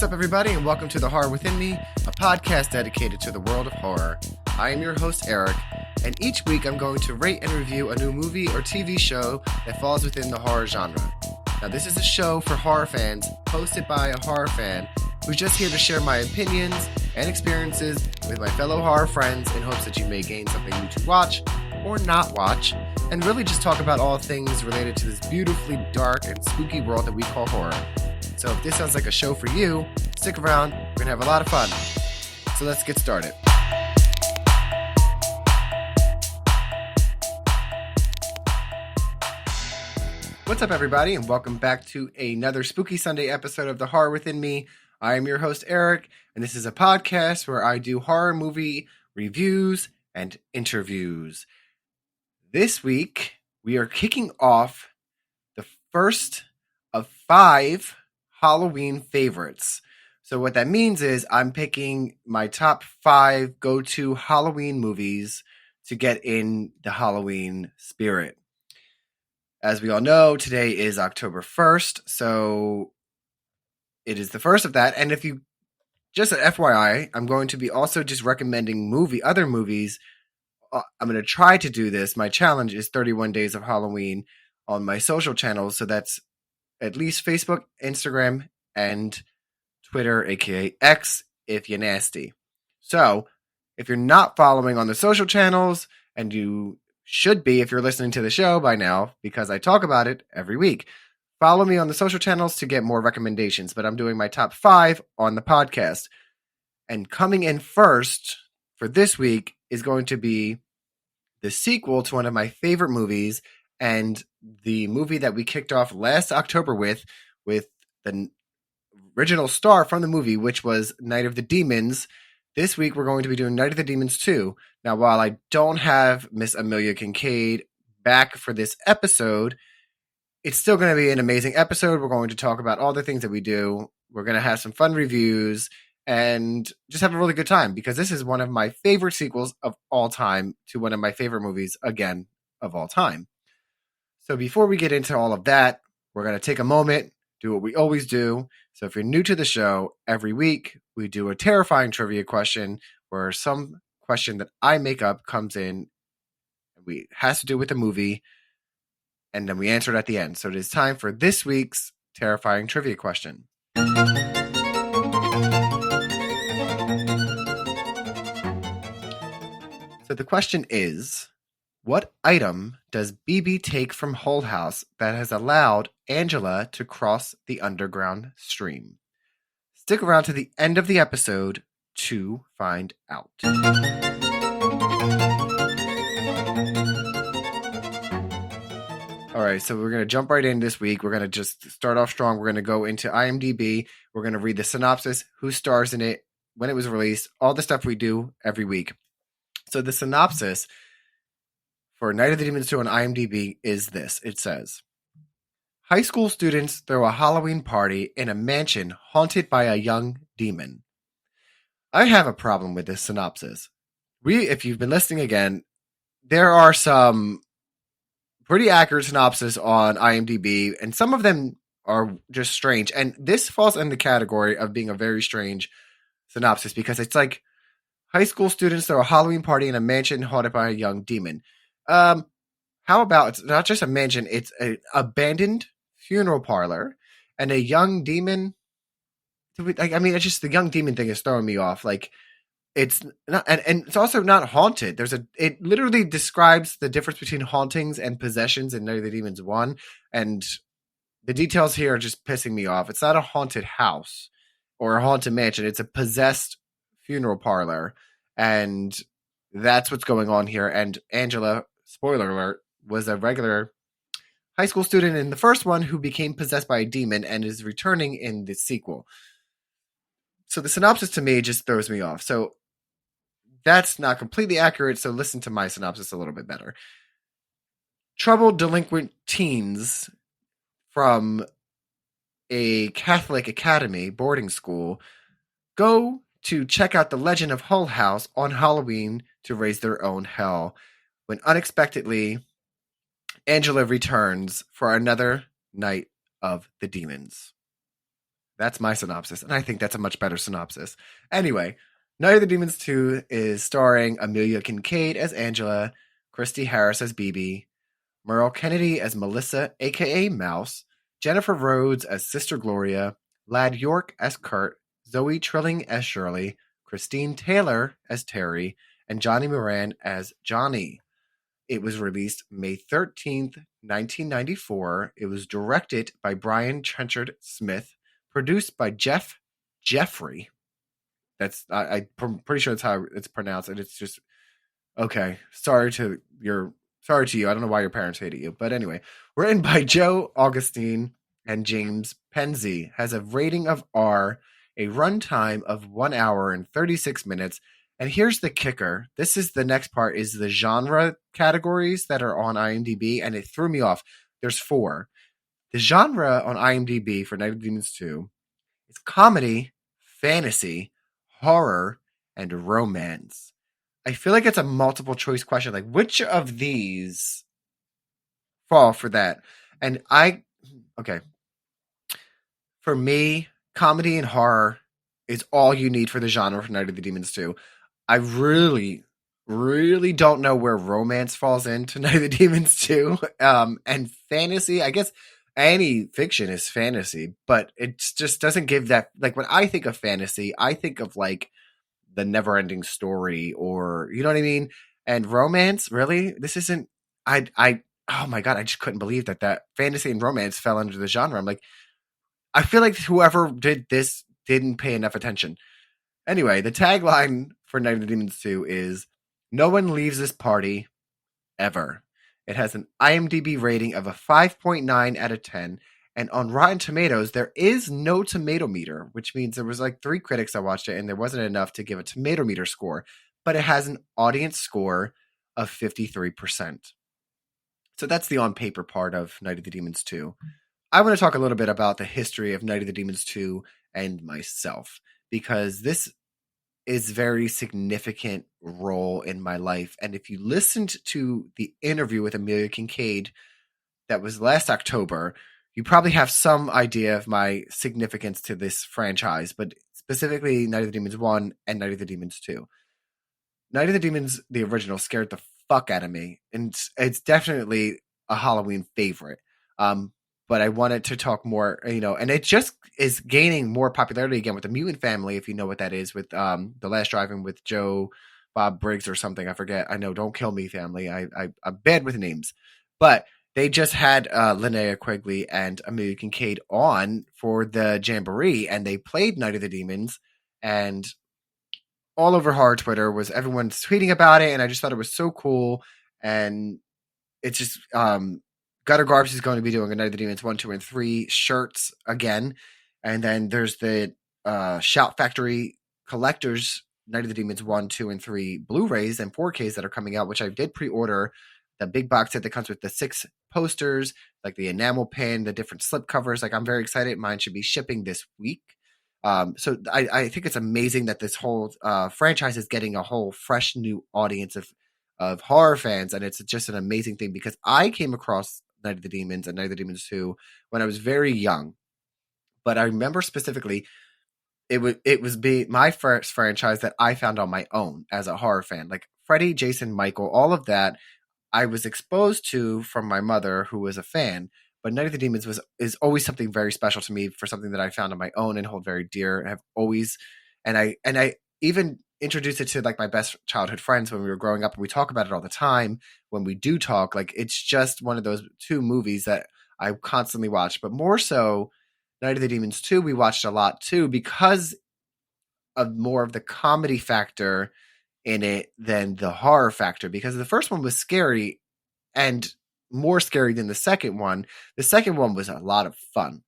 What's up, everybody, and welcome to The Horror Within Me, a podcast dedicated to the world of horror. I am your host, Eric, and each week I'm going to rate and review a new movie or TV show that falls within the horror genre. Now, this is a show for horror fans, hosted by a horror fan, who's just here to share my opinions and experiences with my fellow horror friends in hopes that you may gain something new to watch or not watch, and really just talk about all things related to this beautifully dark and spooky world that we call horror. So if this sounds like a show for you, stick around, we're going to have a lot of fun. So let's get started. What's up, everybody, and welcome back to another Spooky Sunday episode of The Horror Within Me. I am your host, Eric, and this is a podcast where I do horror movie reviews and interviews. This week, we are kicking off the first of 5 Halloween favorites. So what that means is I'm picking my top 5 go-to Halloween movies to get in the Halloween spirit. As we all know, today is October 1st, so it is the first of that. And if you, just an FYI, I'm going to be also just recommending other movies. I'm going to try to do this. My challenge is 31 Days of Halloween on my social channels, so that's at least Facebook, Instagram, and Twitter, aka X, if you're nasty. So, if you're not following on the social channels, and you should be if you're listening to the show by now, because I talk about it every week, follow me on the social channels to get more recommendations. But I'm doing my top 5 on the podcast. And coming in first for this week is going to be the sequel to one of my favorite movies, and the movie that we kicked off last October with the original star from the movie, which was Night of the Demons. This week we're going to be doing Night of the Demons 2. Now, while I don't have Miss Amelia Kinkade back for this episode, it's still going to be an amazing episode. We're going to talk about all the things that we do. We're going to have some fun reviews and just have a really good time, because this is one of my favorite sequels of all time to one of my favorite movies, again, of all time. So before we get into all of that, we're going to take a moment, do what we always do. So if you're new to the show, every week we do a terrifying trivia question where some question that I make up comes in. It has to do with the movie, and then we answer it at the end. So it is time for this week's terrifying trivia question. So the question is, what item does BB take from Hull House that has allowed Angela to cross the underground stream? Stick around to the end of the episode to find out. All right, so we're going to jump right in this week. We're going to just start off strong. We're going to go into IMDb. We're going to read the synopsis, who stars in it, when it was released, all the stuff we do every week. So the synopsis for Night of the Demons 2 on IMDb is this. It says, high school students throw a Halloween party in a mansion haunted by a young demon. I have a problem with this synopsis. If you've been listening again, there are some pretty accurate synopses on IMDb, and some of them are just strange. And this falls in the category of being a very strange synopsis, because it's like, high school students throw a Halloween party in a mansion haunted by a young demon. How about it's not just a mansion, it's an abandoned funeral parlor and a young demon. I mean, it's just the young demon thing is throwing me off. Like, it's not, and it's also not haunted. It literally describes the difference between hauntings and possessions in Night of the Demons 1, and the details here are just pissing me off. It's not a haunted house or a haunted mansion. It's a possessed funeral parlor, and that's what's going on here. And Angela, spoiler alert, was a regular high school student in the first one who became possessed by a demon and is returning in the sequel. So the synopsis to me just throws me off. So that's not completely accurate, so listen to my synopsis a little bit better. Troubled delinquent teens from a Catholic academy boarding school go to check out the Legend of Hull House on Halloween to raise their own hell, when unexpectedly Angela returns for another Night of the Demons. That's my synopsis, and I think that's a much better synopsis. Anyway, Night of the Demons 2 is starring Amelia Kinkade as Angela, Christy Harris as BB, Merle Kennedy as Melissa, aka Mouse, Jennifer Rhodes as Sister Gloria, Lad York as Kurt, Zoe Trilling as Shirley, Christine Taylor as Terry, and Johnny Moran as Johnny. It was released May 13th, 1994. It was directed by Brian Trenchard Smith, produced by Jeff Jeffrey. I'm pretty sure that's how it's pronounced, and it's just okay. Sorry to you. I don't know why your parents hated you, but anyway, written by Joe Augustine and James Penzi, has a rating of R, a runtime of 1 hour and 36 minutes. And here's the kicker. This is the next part is the genre categories that are on IMDb, and it threw me off. There's 4. The genre on IMDb for Night of the Demons 2 is comedy, fantasy, horror, and romance. I feel like it's a multiple choice question. Like, which of these fall for that? And okay. For me, comedy and horror is all you need for the genre for Night of the Demons 2. I really, really don't know where romance falls into Night of the Demons 2. And fantasy, I guess any fiction is fantasy, but it just doesn't give that. Like, when I think of fantasy, I think of like the never-ending story, or you know what I mean. And romance, really, this isn't. I oh my god, I just couldn't believe that fantasy and romance fell under the genre. I'm like, I feel like whoever did this didn't pay enough attention. Anyway, the tagline for Night of the Demons 2 is "No one leaves this party ever." It has an IMDb rating of a 5.9 out of 10. And on Rotten Tomatoes, there is no tomato meter, which means there was like 3 critics that watched it, and there wasn't enough to give a tomato meter score. But it has an audience score of 53%. So that's the on paper part of Night of the Demons 2. I want to talk a little bit about the history of Night of the Demons 2 and myself, because this is a very significant role in my life. And if you listened to the interview with Amelia Kinkade that was last October, you probably have some idea of my significance to this franchise, but specifically Night of the Demons 1 and Night of the Demons 2. Night of the Demons, the original, scared the fuck out of me, and it's definitely a Halloween favorite. But I wanted to talk more, and it just is gaining more popularity again with the Mutant Family, if you know what that is, with The Last Drive-In with Joe Bob Briggs or something. I forget. I know, don't kill me, family. I'm bad with names. But they just had Linnea Quigley and Amelia Kinkade on for the Jamboree, and they played Night of the Demons, and all over horror Twitter was everyone tweeting about it, and I just thought it was so cool. And it's just Gutter Garbs is going to be doing a Night of the Demons 1, 2, and 3 shirts again. And then there's the Shout Factory Collectors Night of the Demons 1, 2, and 3 Blu-rays and 4Ks that are coming out, which I did pre-order. The big box set that comes with the 6 posters, like the enamel pin, the different slip covers. Like, I'm very excited. Mine should be shipping this week. So I think it's amazing that this whole franchise is getting a whole fresh new audience of horror fans, and it's just an amazing thing, because I came across Night of the Demons and Night of the Demons 2 when I was very young. But I remember specifically it was my first franchise that I found on my own as a horror fan. Like Freddy, Jason, Michael, all of that I was exposed to from my mother, who was a fan. But Night of the Demons is always something very special to me, for something that I found on my own and hold very dear. Have always, and I even introduced it to like my best childhood friends when we were growing up, and we talk about it all the time. When we do talk, like, it's just one of those 2 movies that I constantly watch. But more so, Night of the Demons 2 we watched a lot too, because of more of the comedy factor in it than the horror factor, because the first one was scary and more scary than the second one. The second one was a lot of fun.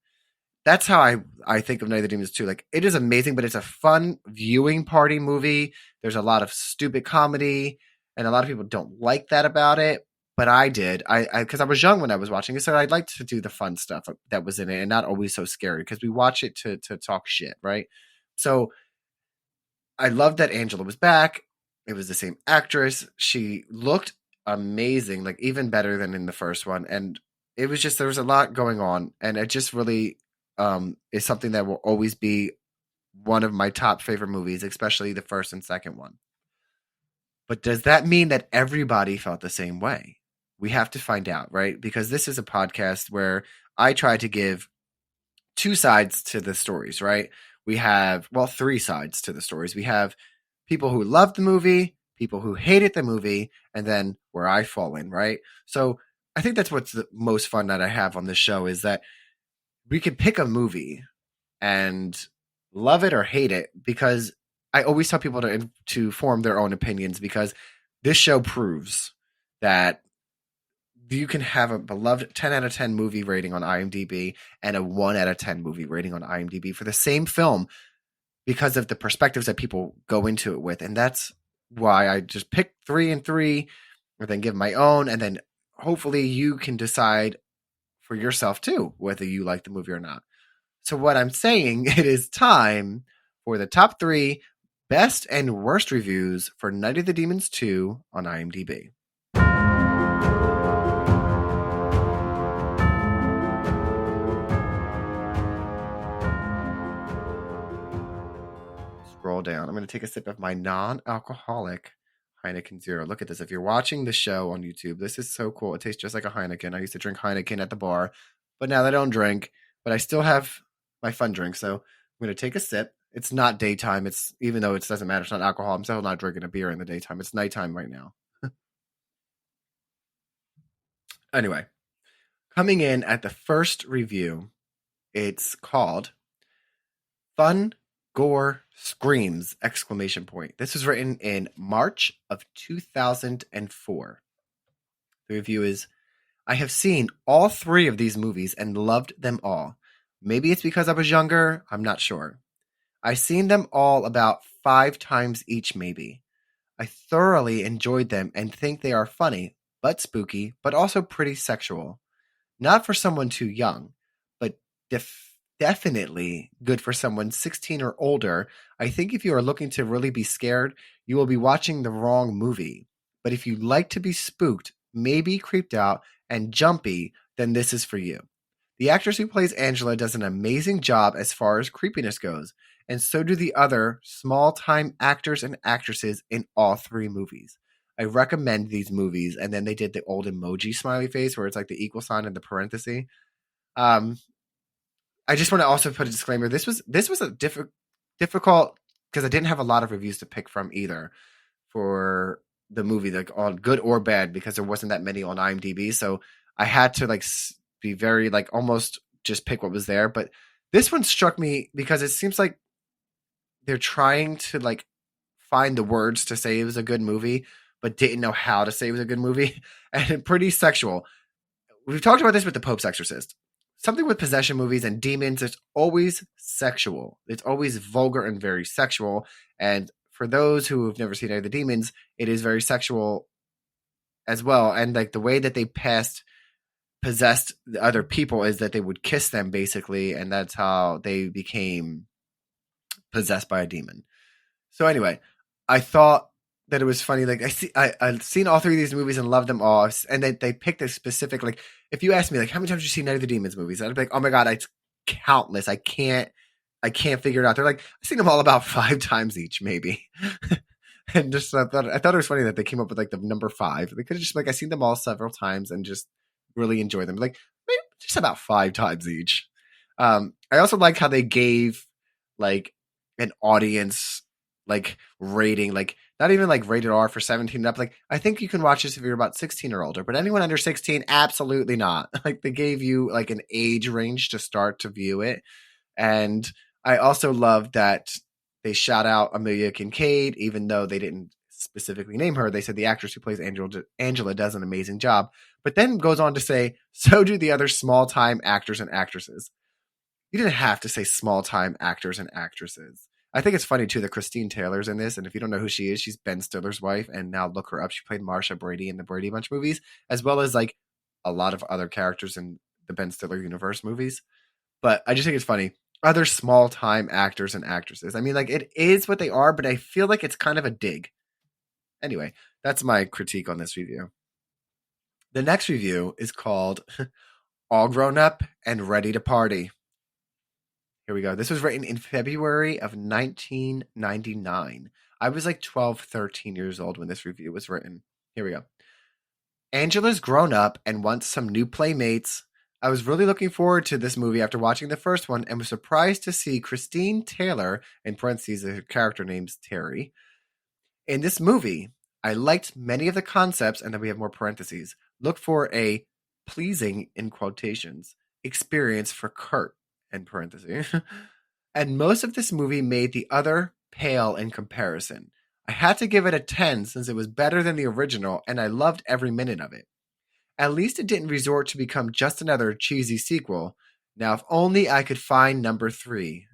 That's how I think of Night of the Demons 2. Like, it is amazing, but it's a fun viewing party movie. There's a lot of stupid comedy, and a lot of people don't like that about it. But I did. Because I was young when I was watching it, so I'd like to do the fun stuff that was in it, and not always so scary, because we watch it to talk shit, right? So I loved that Angela was back. It was the same actress. She looked amazing, like even better than in the first one. And it was just, there was a lot going on, and it just really is something that will always be one of my top favorite movies, especially the first and second one. But does that mean that everybody felt the same way? We have to find out, right? Because this is a podcast where I try to give two sides to the stories, right? We have, well, three sides to the stories. We have people who loved the movie, people who hated the movie, and then where I fall in, right? So I think that's what's the most fun that I have on this show is that we could pick a movie and love it or hate it because I always tell people to form their own opinions because this show proves that you can have a beloved 10 out of 10 movie rating on IMDb and a 1 out of 10 movie rating on IMDb for the same film because of the perspectives that people go into it with. And that's why I just pick 3 and 3 or then give my own. And then hopefully you can decide for yourself too, whether you like the movie or not. So what I'm saying, it is time for the top 3 best and worst reviews for Night of the Demons 2 on IMDb. Scroll down. I'm going to take a sip of my non-alcoholic Heineken Zero. Look at this. If you're watching the show on YouTube, this is so cool. It tastes just like a Heineken. I used to drink Heineken at the bar, but now I don't drink, but I still have my fun drink. So I'm going to take a sip. It's not daytime. It's even though it doesn't matter. It's not alcohol. I'm still not drinking a beer in the daytime. It's nighttime right now. Anyway, coming in at the first review, it's called Fun Gore Screams! Exclamation point. This was written in March of 2004. The review is, I have seen all 3 of these movies and loved them all. Maybe it's because I was younger. I'm not sure. I've seen them all about 5 times each, maybe. I thoroughly enjoyed them and think they are funny, but spooky, but also pretty sexual. Not for someone too young, but definitely good for someone 16 or older. I think if you are looking to really be scared, you will be watching the wrong movie. But if you like to be spooked, maybe creeped out, and jumpy, then this is for you. The actress who plays Angela does an amazing job as far as creepiness goes, and so do the other small-time actors and actresses in all 3 movies. I recommend these movies, and then they did the old emoji smiley face where it's like the equal sign and the parenthesis. I just want to also put a disclaimer. This was a difficult because I didn't have a lot of reviews to pick from either for the movie, like on good or bad, because there wasn't that many on IMDb. So I had to be very almost just pick what was there. But this one struck me because it seems like they're trying to find the words to say it was a good movie, but didn't know how to say it was a good movie, and pretty sexual. We've talked about this with The Pope's Exorcist. Something with possession movies and demons, it's always sexual. It's always vulgar and very sexual. And for those who have never seen any of the demons, it is very sexual as well. And the way that they possessed the other people is that they would kiss them basically, and that's how they became possessed by a demon. So anyway, I thought that it was funny. I've seen all 3 of these movies and loved them all. And they picked a specific, if you ask me, how many times did you see Night of the Demons movies? I'd be like, oh my God, it's countless. I can't figure it out. They're like, I've seen them all about 5 times each, maybe. And just, I thought it was funny that they came up with the number 5. They could have just I've seen them all several times and just really enjoy them. Maybe just about 5 times each. I also like how they gave an audience rating, not even rated R for 17 and up. I think you can watch this if you're about 16 or older, but anyone under 16, absolutely not. They gave you an age range to start to view it. And I also love that they shout out Amelia Kinkade, even though they didn't specifically name her. They said the actress who plays Angela does an amazing job, but then goes on to say, so do the other small time actors and actresses. You didn't have to say small time actors and actresses. I think it's funny too that Christine Taylor's in this, and if you don't know who she is, she's Ben Stiller's wife, and now look her up. She played Marsha Brady in the Brady Bunch movies, as well as a lot of other characters in the Ben Stiller universe movies. But I just think it's funny. Other small time actors and actresses. I mean, it is what they are, but I feel like it's kind of a dig. Anyway, that's my critique on this review. The next review is called All Grown Up and Ready to Party. Here we go. This was written in February of 1999. I was like 12, 13 years old when this review was written. Here we go. Angela's grown up and wants some new playmates. I was really looking forward to this movie after watching the first one and was surprised to see Christine Taylor, in parentheses, her character name's Terry, in this movie. I liked many of the concepts, and then we have more parentheses. Look for a pleasing, in quotations, experience for Kurt, in parentheses. And most of this movie made the other pale in comparison. I had to give it a 10 since it was better than the original, and I loved every minute of it. At least it didn't resort to become just another cheesy sequel. Now, if only I could find number 3. ...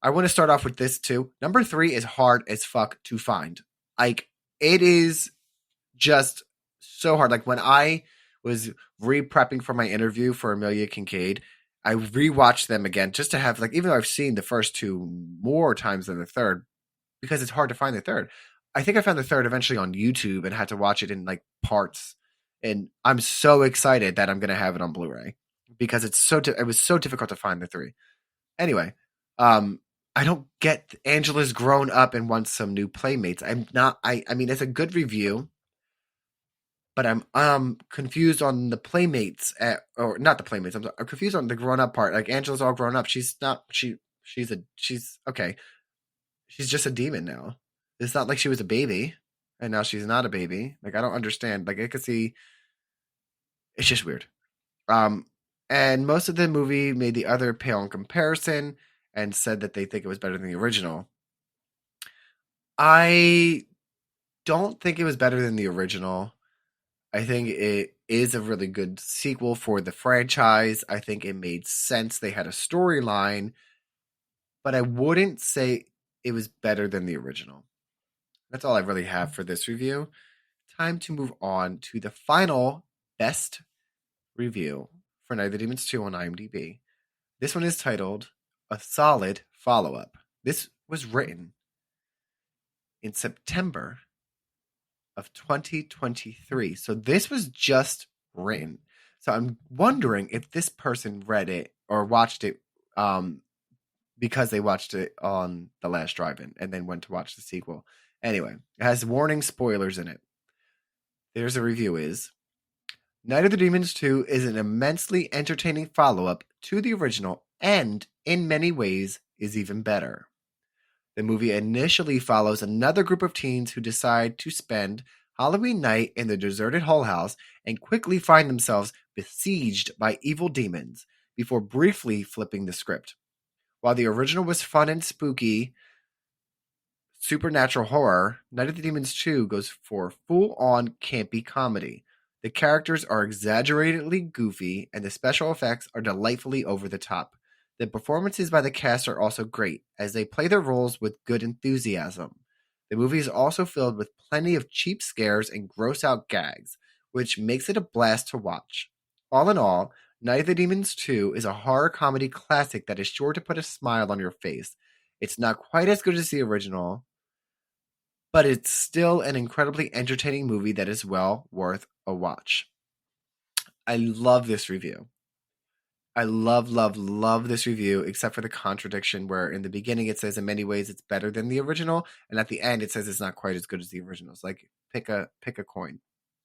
I want to start off with this too. Number 3 is hard as fuck to find. Like, it is just so hard. Like, when I was re-prepping for my interview for Amelia Kinkade, I rewatched them again just to have, like, even though I've seen the first 2 more times than the third, because it's hard to find the third. I think I found the third eventually on YouTube and had to watch it in like parts. And I'm so excited that I'm going to have it on Blu-ray because it was so difficult to find the 3. Anyway, I don't get Angela's grown up and wants some new playmates. I mean, it's a good review, but I'm confused on the playmates or not the playmates. I'm confused on the grown up part. Like, Angela's all grown up. She's not, she's okay. She's just a demon now. It's not like she was a baby and now she's not a baby. Like, I don't understand. Like, I could see, it's just weird. And most of the movie made the other pale in comparison and said that they think it was better than the original. I don't think it was better than the original. I think it is a really good sequel for the franchise. I think it made sense. They had a storyline, but I wouldn't say it was better than the original. That's all I really have for this review. Time to move on to the final best review for Night of the Demons 2 on IMDb. This one is titled A Solid Follow-Up. This was written in September of 2023. So this was just written. So I'm wondering if this person read it or watched it because they watched it on the last drive-in and then went to watch the sequel. Anyway, it has warning spoilers in it. There's a review is, Night of the Demons 2 is an immensely entertaining follow-up to the original and, in many ways, is even better. The movie initially follows another group of teens who decide to spend Halloween night in the deserted Hull House and quickly find themselves besieged by evil demons before briefly flipping the script. While the original was fun and spooky, supernatural horror, Night of the Demons 2 goes for full-on campy comedy. The characters are exaggeratedly goofy, and the special effects are delightfully over the top. The performances by the cast are also great, as they play their roles with good enthusiasm. The movie is also filled with plenty of cheap scares and gross-out gags, which makes it a blast to watch. All in all, Night of the Demons 2 is a horror comedy classic that is sure to put a smile on your face. It's not quite as good as the original, but it's still an incredibly entertaining movie that is well worth a watch. I love this review. I love this review, except for the contradiction where in the beginning it says in many ways it's better than the original, and at the end it says it's not quite as good as the original. It's like pick a coin,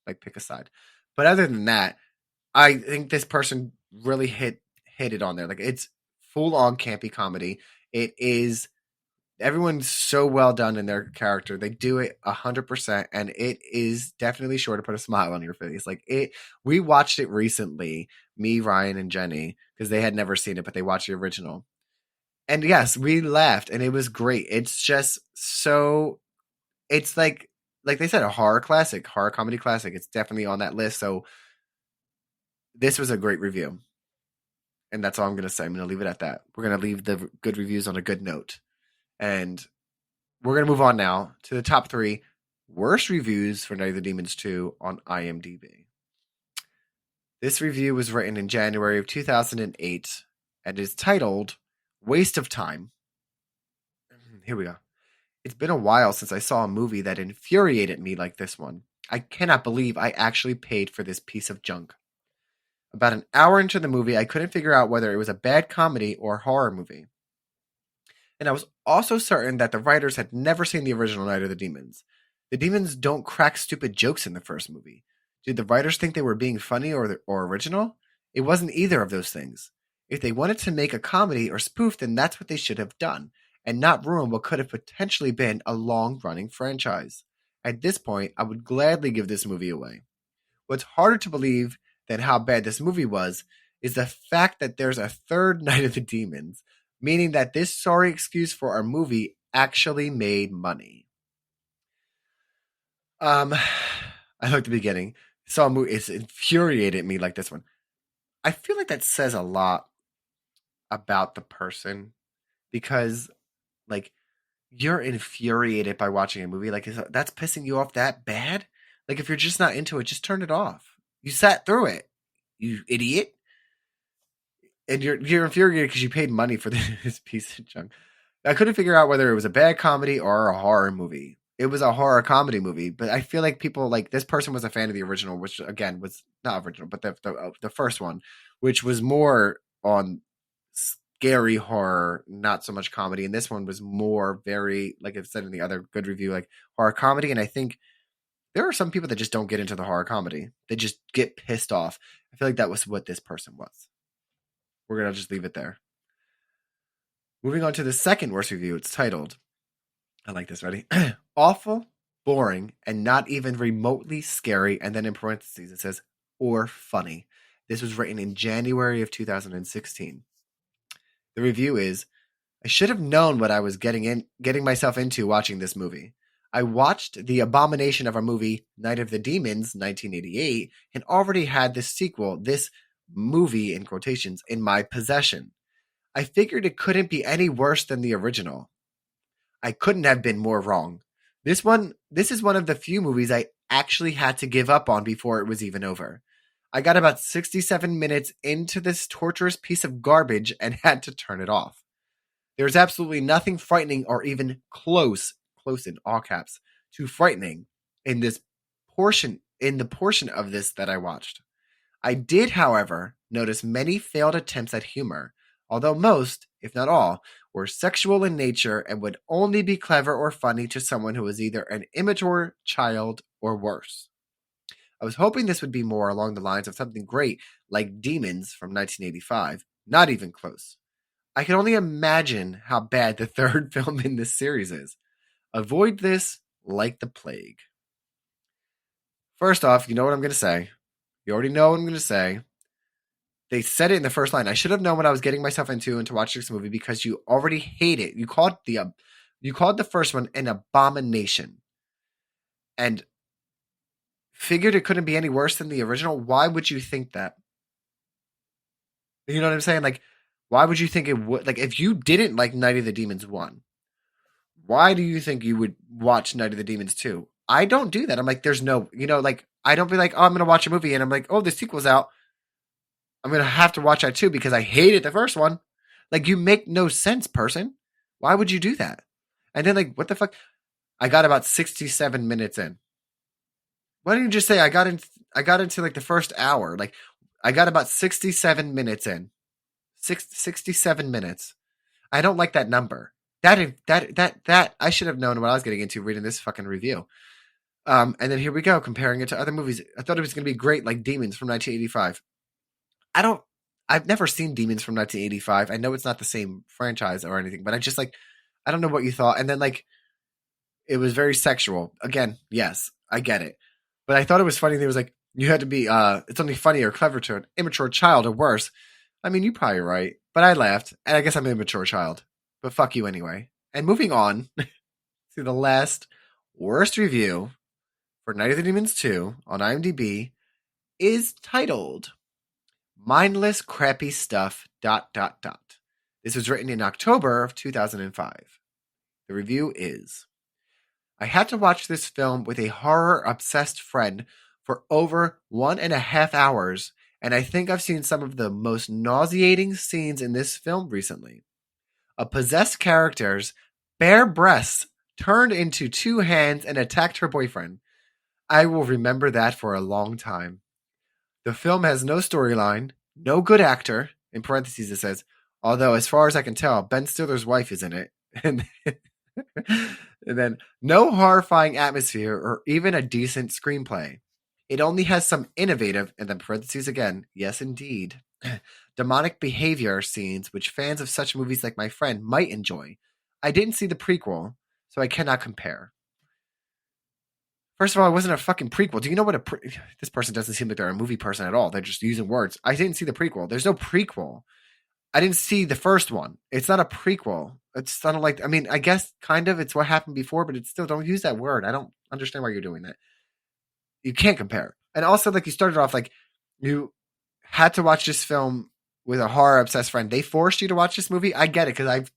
like pick a side. But other than that, I think this person really hit it on there. Like, it's full on campy comedy. It is. Everyone's so well done in their character. They do it 100%, and it is definitely sure to put a smile on your face. Like, it, we watched it recently, me, Ryan, and Jenny, because they had never seen it, but they watched the original. And yes, we laughed, and it was great. It's just so, it's like they said, a horror classic, horror comedy classic. It's definitely on that list. So this was a great review. And that's all I'm going to say. I'm going to leave it at that. We're going to leave the good reviews on a good note. And we're going to move on now to the top 3 worst reviews for Night of the Demons 2 on IMDb. This review was written in January of 2008 and is titled Waste of Time. Here we go. It's been a while since I saw a movie that infuriated me like this one. I cannot believe I actually paid for this piece of junk. About an hour into the movie, I couldn't figure out whether it was a bad comedy or horror movie. And I was also certain that the writers had never seen the original Night of the Demons. The demons don't crack stupid jokes in the first movie. Did the writers think they were being funny or original? It wasn't either of those things. If they wanted to make a comedy or spoof, then that's what they should have done, and not ruin what could have potentially been a long running franchise. At this point, I would gladly give this movie away. What's harder to believe than how bad this movie was is the fact that there's a third Night of the Demons, meaning that this sorry excuse for our movie actually made money. I like the beginning. Saw a movie, it's infuriated me like this one. I feel like that says a lot about the person because, like, you're infuriated by watching a movie. Like, that's pissing you off that bad? Like, if you're just not into it, just turn it off. You sat through it, you idiot. And you're infuriated because you paid money for this piece of junk. I couldn't figure out whether it was a bad comedy or a horror movie. It was a horror comedy movie, but I feel like people like this person was a fan of the original, which again was not original, but the first one, which was more on scary horror, not so much comedy. And this one was more very, like I've said in the other good review, like horror comedy. And I think there are some people that just don't get into the horror comedy. They just get pissed off. I feel like that was what this person was. We're going to just leave it there. Moving on to the second worst review. It's titled, I like this, ready? Awful, boring, and not even remotely scary. And then in parentheses, it says, or funny. This was written in January of 2016. The review is, I should have known what I was getting myself into watching this movie. I watched the abomination of a movie, Night of the Demons, 1988, and already had this sequel, this movie in quotations, in my possession. I figured it couldn't be any worse than the original. I couldn't have been more wrong. This is one of the few movies I actually had to give up on before it was even over. I got about 67 minutes into this torturous piece of garbage and had to turn it off. There's absolutely nothing frightening or even close in all caps, to frightening in the portion of this that I watched. I did, however, notice many failed attempts at humor, although most, if not all, were sexual in nature and would only be clever or funny to someone who was either an immature child or worse. I was hoping this would be more along the lines of something great like Demons from 1985, not even close. I can only imagine how bad the third film in this series is. Avoid this like the plague. First off, you know what I'm going to say. You already know what I'm going to say. They said it in the first line. I should have known what I was getting myself into and to watch this movie because you already hate it. You called the first one an abomination and figured it couldn't be any worse than the original. Why would you think that? You know what I'm saying? Like, why would you think it would? Like, if you didn't like Night of the Demons 1, why do you think you would watch Night of the Demons 2? I don't do that. I'm like, there's no, like, I don't be like, oh, I'm going to watch a movie and I'm like, oh, the sequel's out. I'm going to have to watch that too because I hated the first one. Like, you make no sense, person. Why would you do that? And then, like, what the fuck? I got about 67 minutes in. Why don't you just say I got into like the first hour? Like, I got about 67 minutes in. 67 minutes. I don't like that number. That I should have known what I was getting into reading this fucking review. And then here we go, comparing it to other movies. I thought it was going to be great, like Demons from 1985. I've never seen Demons from 1985. I know it's not the same franchise or anything, but I don't know what you thought. And then, like, it was very sexual. Again, yes, I get it. But I thought it was funny. It was like, you had to be, it's only funny or clever to an immature child or worse. I mean, you're probably right. But I laughed. And I guess I'm an immature child. But fuck you anyway. And moving on to the last worst review for Night of the Demons 2 on IMDb is titled Mindless Crappy Stuff ... This was written in October of 2005. The review is, I had to watch this film with a horror-obsessed friend for over 1.5 hours, and I think I've seen some of the most nauseating scenes in this film recently. A possessed character's bare breasts turned into 2 hands and attacked her boyfriend. I will remember that for a long time. The film has no storyline, no good actor. In parentheses, it says, although as far as I can tell, Ben Stiller's wife is in it. And and then no horrifying atmosphere or even a decent screenplay. It only has some innovative, and then parentheses again, yes indeed, demonic behavior scenes which fans of such movies like my friend might enjoy. I didn't see the prequel, so I cannot compare. First of all, it wasn't a fucking prequel. Do you know what this person doesn't seem like they're a movie person at all. They're just using words. I didn't see the prequel. There's no prequel. I didn't see the first one. It's not a prequel. It's not like, I mean, I guess kind of it's what happened before, but it's still, don't use that word. I don't understand why you're doing that. You can't compare. And also, like, you started off like you had to watch this film with a horror obsessed friend. They forced you to watch this movie. I get it because I've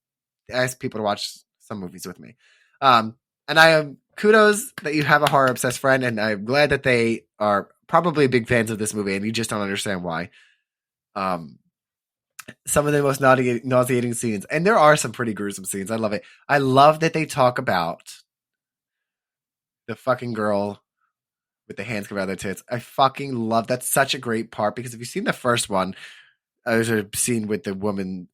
asked people to watch some movies with me. And I am kudos that you have a horror obsessed friend, and I'm glad that they are probably big fans of this movie, and you just don't understand why. Some of the most nauseating scenes, and there are some pretty gruesome scenes. I love it. I love that they talk about the fucking girl with the hands coming out of their tits. I fucking love that's such a great part because if you've seen the first one, there's a scene with the woman,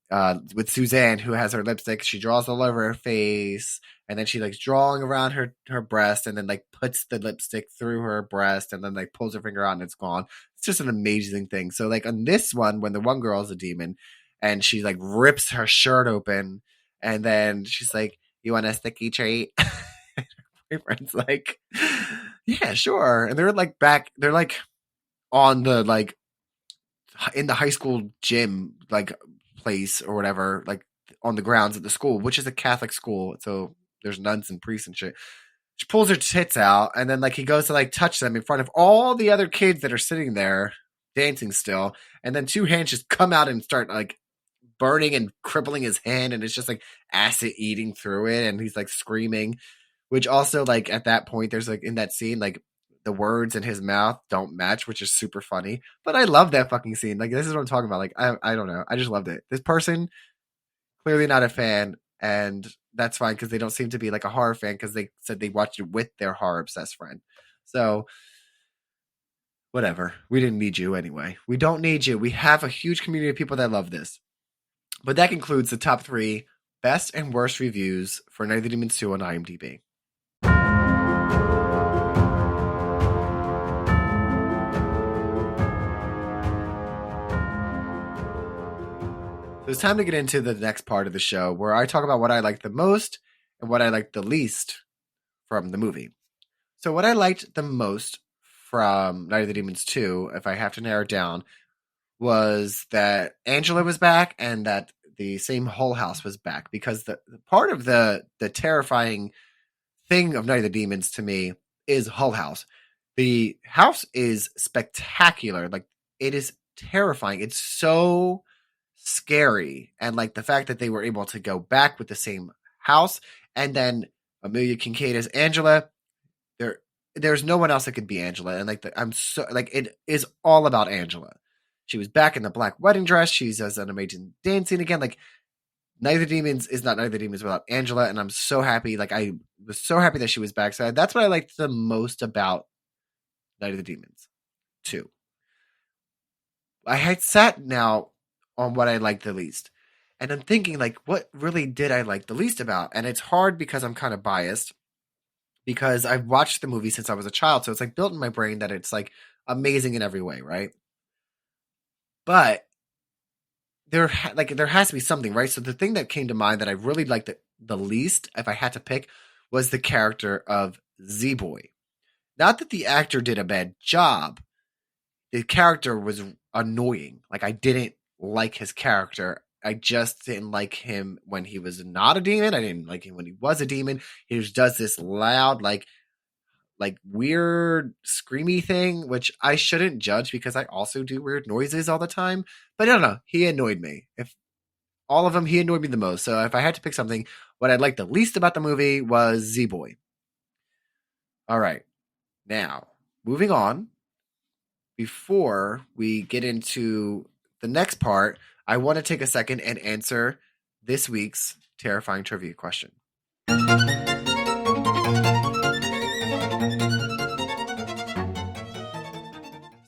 with Suzanne, who has her lipstick. She draws all over her face, and then she like drawing around her breast, and then like puts the lipstick through her breast, and then like pulls her finger out, and it's gone. It's just an amazing thing. So like on this one, when the one girl is a demon, and she like rips her shirt open, and then she's like, "You want a sticky treat?" My friend's like, "Yeah, sure." And they're like they're like on the like in the high school gym like place or whatever, like on the grounds of the school, which is a Catholic school, so there's nuns and priests and shit. She pulls her tits out, and then like he goes to like touch them in front of all the other kids that are sitting there dancing still, and then two hands just come out and start like burning and crippling his hand, and it's just like acid eating through it, and he's like screaming, which also like at that point there's like in that scene like the words in his mouth don't match, which is super funny. But I love that fucking scene. Like this is what I'm talking about. Like I don't know. I just loved it. This person clearly not a fan, and that's fine because they don't seem to be like a horror fan because they said they watched it with their horror obsessed friend. So whatever. We didn't need you anyway. We don't need you. We have a huge community of people that love this. But that concludes the top 3 best and worst reviews for Night of the Demons 2 on IMDb. So it's time to get into the next part of the show where I talk about what I liked the most and what I liked the least from the movie. So what I liked the most from Night of the Demons 2, if I have to narrow it down, was that Angela was back and that the same Hull House was back, because the part of the terrifying thing of Night of the Demons to me is Hull House. The house is spectacular. Like, it is terrifying. It's so scary. And like the fact that they were able to go back with the same house, and then Amelia Kinkade as Angela, there's no one else that could be Angela. And like I'm so like it is all about Angela. She was back in the black wedding dress. She does an amazing dancing again. Like, Night of the Demons is not Night of the Demons without Angela, and I'm so happy. Like, I was so happy that she was back. So that's what I liked the most about Night of the Demons 2. I had sat now on what I liked the least, and I'm thinking, like, what really did I like the least about? And it's hard because I'm kind of biased, because I've watched the movie since I was a child, so it's like built in my brain that it's like amazing in every way, right? But there has to be something, right? So the thing that came to mind that I really liked the least, if I had to pick, was the character of Z-Boy. Not that the actor did a bad job. The character was annoying. Like, I didn't like his character. I just didn't like him when he was not a demon. I didn't like him when he was a demon. He just does this loud, like weird screamy thing, which I shouldn't judge because I also do weird noises all the time. But I don't know. He annoyed me. If all of them, he annoyed me the most. So if I had to pick something, what I liked the least about the movie was Z-Boy. All right. Now, moving on. Before we get into the next part, I want to take a second and answer this week's terrifying trivia question.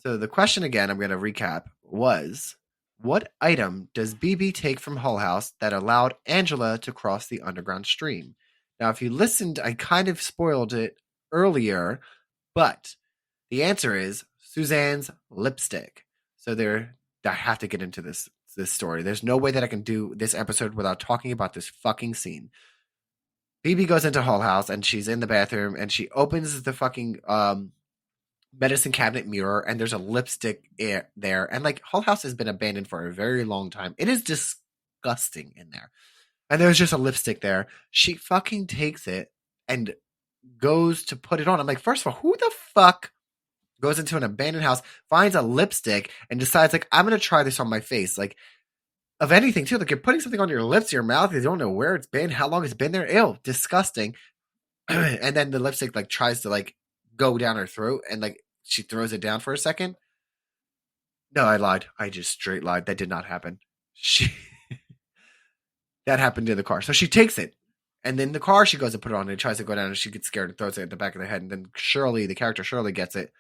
So the question again, I'm going to recap, was what item does BB take from Hull House that allowed Angela to cross the underground stream? Now, if you listened, I kind of spoiled it earlier, but the answer is Suzanne's lipstick. So I have to get into this story. There's no way that I can do this episode without talking about this fucking scene. BB goes into Hull House and she's in the bathroom and she opens the fucking medicine cabinet mirror and there's a lipstick there. And like Hull House has been abandoned for a very long time. It is disgusting in there. And there's just a lipstick there. She fucking takes it and goes to put it on. I'm like, first of all, who the fuck goes into an abandoned house, finds a lipstick, and decides, like, I'm going to try this on my face? Like, of anything, too. Like, you're putting something on your lips, your mouth, you don't know where it's been, how long it's been there. Ew, disgusting. And then the lipstick, like, tries to, like, go down her throat, and, like, she throws it down for a second. No, I lied. I just straight lied. That did not happen. That happened in the car. So she takes it. And then the car, she goes to put it on, and it tries to go down, and she gets scared and throws it at the back of the head. And then Shirley, the character Shirley, gets it.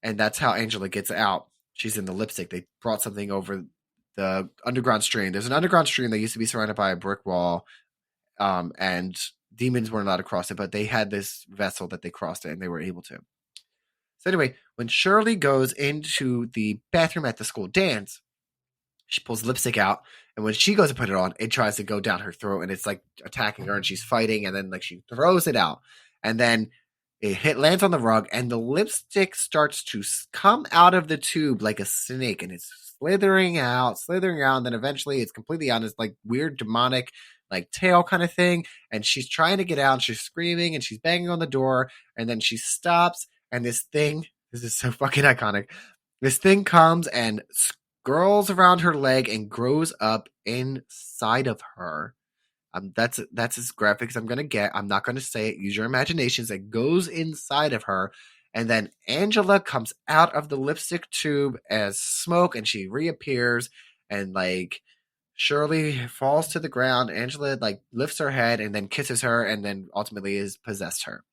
And that's how Angela gets out. She's in the lipstick. They brought something over the underground stream. There's an underground stream that used to be surrounded by a brick wall, and demons weren't allowed to cross it, but they had this vessel that they crossed it, and they were able to. So anyway, when Shirley goes into the bathroom at the school dance, she pulls lipstick out, and when she goes to put it on, it tries to go down her throat, and it's like attacking her, and she's fighting, and then like she throws it out, and then it lands on the rug, and the lipstick starts to come out of the tube like a snake, and it's slithering out, and then eventually it's completely on this like weird demonic like tail kind of thing, and she's trying to get out, and she's screaming, and she's banging on the door, and then she stops, and this is so fucking iconic. This thing comes and scurls around her leg and grows up inside of her. That's as graphic as I'm going to get. I'm not going to say it. Use your imaginations. It goes inside of her. And then Angela comes out of the lipstick tube as smoke, and she reappears. And like Shirley falls to the ground. Angela like lifts her head and then kisses her, and then ultimately is possessed her.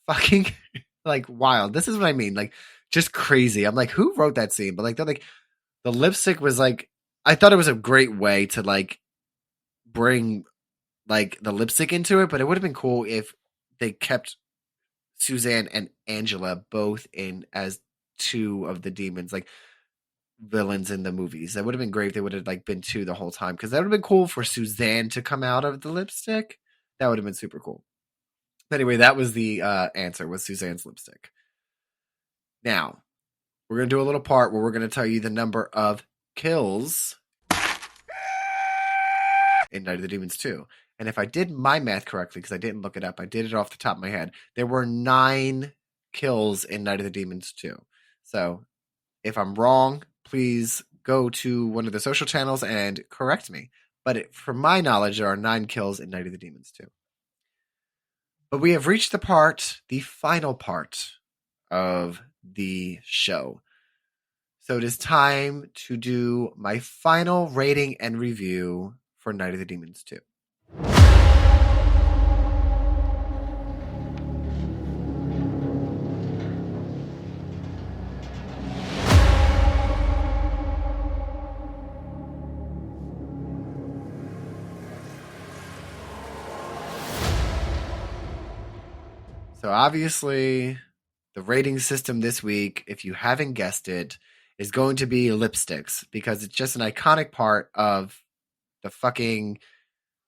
Fucking like wild. This is what I mean. Like just crazy. I'm like, who wrote that scene? But like they're like the lipstick was like, I thought it was a great way to like bring like the lipstick into it, but it would have been cool if they kept Suzanne and Angela both in as two of the demons, like villains in the movies. That would have been great if they would have like been two the whole time, because that would have been cool for Suzanne to come out of the lipstick. That would have been super cool. Anyway, that was the answer, was Suzanne's lipstick. Now, we're going to do a little part where we're going to tell you the number of kills in Night of the Demons 2. And if I did my math correctly, because I didn't look it up, I did it off the top of my head, there were 9 kills in Night of the Demons 2. So if I'm wrong, please go to one of the social channels and correct me. But from my knowledge, there are 9 kills in Night of the Demons 2. But we have reached the final part of the show. So it is time to do my final rating and review for Night of the Demons 2. So obviously, the rating system this week, if you haven't guessed it, is going to be lipsticks, because it's just an iconic part of the fucking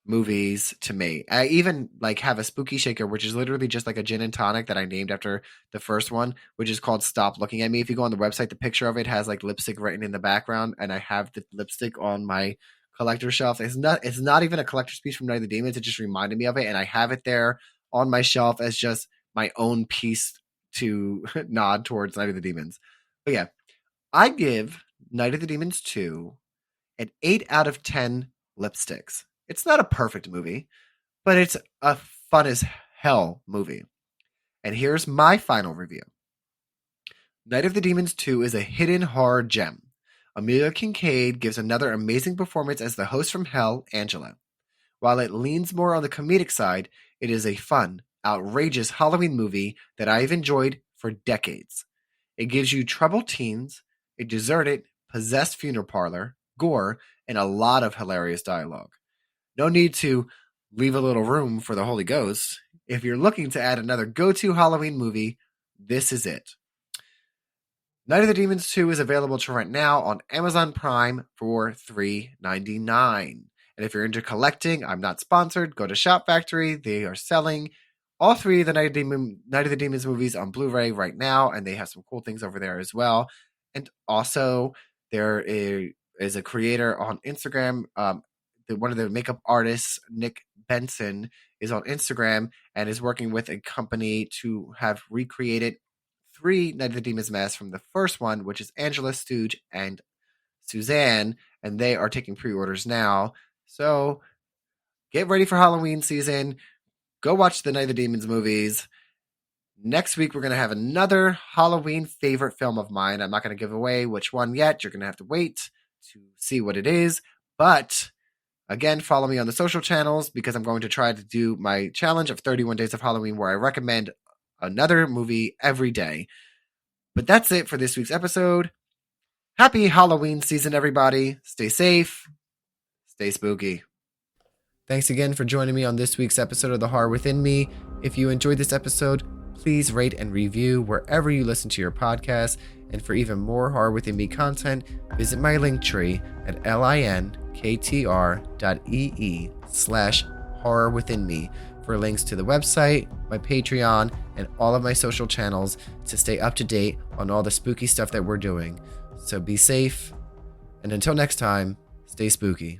movies to me. I even like have a spooky shaker, which is literally just like a gin and tonic that I named after the first one, which is called Stop Looking at Me. If you go on the website, the picture of it has like lipstick written in the background, and I have the lipstick on my collector shelf. It's not even a collector's piece from Night of the Demons. It just reminded me of it, and I have it there on my shelf as just my own piece to nod towards Night of the Demons. But yeah, I give Night of the Demons 2 an 8 out of 10 lipsticks. It's not a perfect movie, but it's a fun as hell movie. And here's my final review. Night of the Demons 2 is a hidden horror gem. Amelia Kinkade gives another amazing performance as the host from Hell, Angela. While it leans more on the comedic side, it is a fun, outrageous Halloween movie that I've enjoyed for decades. It gives you troubled teens, a deserted, possessed funeral parlor, gore, and a lot of hilarious dialogue. No need to leave a little room for the Holy Ghost. If you're looking to add another go-to Halloween movie, this is it. Night of the Demons 2 is available to rent now on Amazon Prime for $3.99. And if you're into collecting, I'm not sponsored, go to Shop Factory. They are selling all three of the Night of the Demons movies on Blu-ray right now, and they have some cool things over there as well. And also, there is a creator on Instagram. One of the makeup artists, Nick Benson, is on Instagram and is working with a company to have recreated 3 Night of the Demons masks from the first one, which is Angela, Stooge, and Suzanne, and they are taking pre-orders now. So get ready for Halloween season. Go watch the Night of the Demons movies. Next week, we're going to have another Halloween favorite film of mine. I'm not going to give away which one yet. You're going to have to wait to see what it is. But again, follow me on the social channels because I'm going to try to do my challenge of 31 Days of Halloween where I recommend another movie every day. But that's it for this week's episode. Happy Halloween season, everybody. Stay safe. Stay spooky. Thanks again for joining me on this week's episode of The Horror Within Me. If you enjoyed this episode, please rate and review wherever you listen to your podcast. And for even more Horror Within Me content, visit my link tree at linktr.ee/horrorwithinme for links to the website, my Patreon, and all of my social channels to stay up to date on all the spooky stuff that we're doing. So be safe, and until next time, stay spooky.